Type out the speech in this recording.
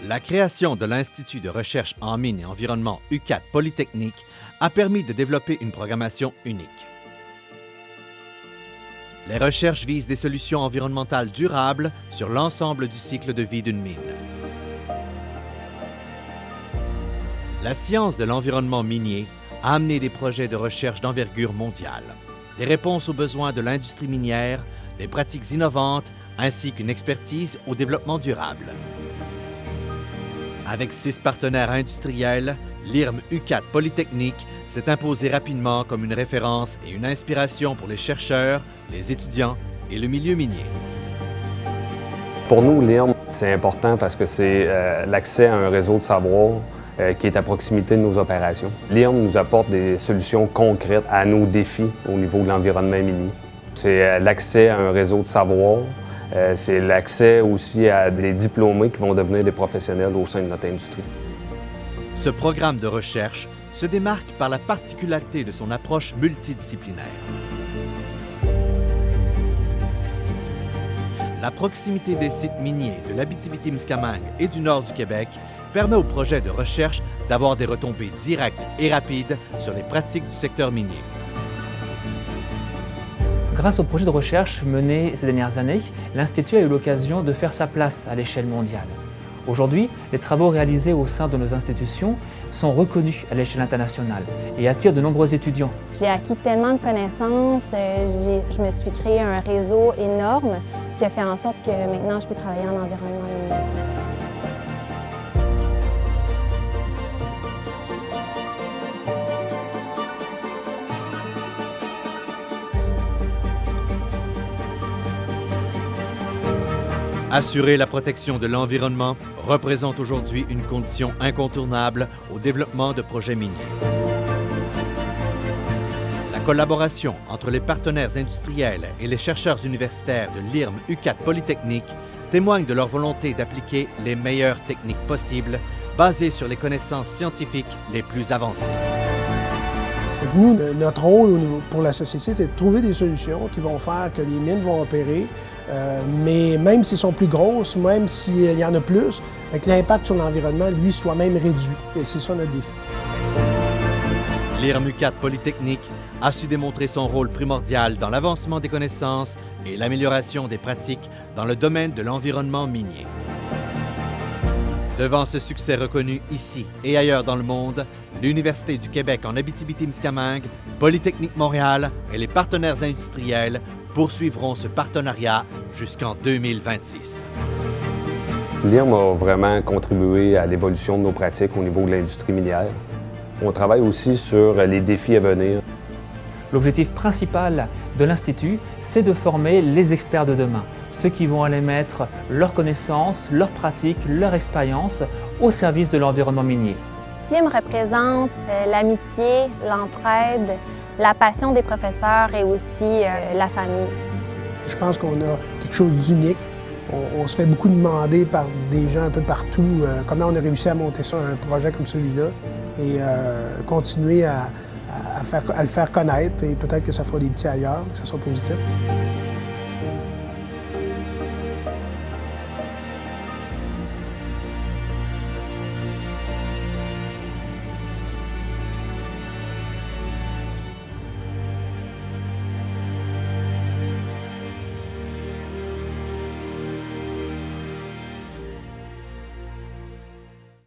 La création de l'Institut de recherche en mines et environnement UQAT Polytechnique a permis de développer une programmation unique. Les recherches visent des solutions environnementales durables sur l'ensemble du cycle de vie d'une mine. La science de l'environnement minier a amené des projets de recherche d'envergure mondiale, des réponses aux besoins de l'industrie minière, des pratiques innovantes ainsi qu'une expertise au développement durable. Avec 6 partenaires industriels, l'IRM UQAT Polytechnique s'est imposé rapidement comme une référence et une inspiration pour les chercheurs, les étudiants et le milieu minier. Pour nous, l'IRM, c'est important parce que c'est l'accès à un réseau de savoir qui est à proximité de nos opérations. L'IRM nous apporte des solutions concrètes à nos défis au niveau de l'environnement minier. C'est l'accès à un réseau de savoir, c'est l'accès aussi à des diplômés qui vont devenir des professionnels au sein de notre industrie. Ce programme de recherche se démarque par la particularité de son approche multidisciplinaire. La proximité des sites miniers de l'Abitibi-Témiscamingue et du nord du Québec permet au projet de recherche d'avoir des retombées directes et rapides sur les pratiques du secteur minier. Grâce au projet de recherche mené ces dernières années, l'Institut a eu l'occasion de faire sa place à l'échelle mondiale. Aujourd'hui, les travaux réalisés au sein de nos institutions sont reconnus à l'échelle internationale et attirent de nombreux étudiants. J'ai acquis tellement de connaissances, je me suis créé un réseau énorme qui a fait en sorte que maintenant je peux travailler en environnement minier. Assurer la protection de l'environnement représente aujourd'hui une condition incontournable au développement de projets miniers. La collaboration entre les partenaires industriels et les chercheurs universitaires de l'IRM UQAT Polytechnique témoigne de leur volonté d'appliquer les meilleures techniques possibles basées sur les connaissances scientifiques les plus avancées. Nous, notre rôle pour la société, c'est de trouver des solutions qui vont faire que les mines vont opérer, mais même s'ils sont plus grosses, même s'il y en a plus, que l'impact sur l'environnement, lui, soit même réduit. Et c'est ça notre défi. L'IRM UQAT Polytechnique a su démontrer son rôle primordial dans l'avancement des connaissances et l'amélioration des pratiques dans le domaine de l'environnement minier. Devant ce succès reconnu ici et ailleurs dans le monde, l'Université du Québec en Abitibi-Témiscamingue, Polytechnique Montréal et les partenaires industriels poursuivront ce partenariat jusqu'en 2026. L'IRM a vraiment contribué à l'évolution de nos pratiques au niveau de l'industrie minière. On travaille aussi sur les défis à venir. L'objectif principal de l'Institut, c'est de former les experts de demain, ceux qui vont aller mettre leurs connaissances, leurs pratiques, leur expérience au service de l'environnement minier. L'IRM représente l'amitié, l'entraide, la passion des professeurs et aussi la famille. Je pense qu'on a quelque chose d'unique. On se fait beaucoup demander par des gens un peu partout comment on a réussi à monter ça, un projet comme celui-là, et continuer à le faire connaître, et peut-être que ça fera des petits ailleurs, que ça soit positif.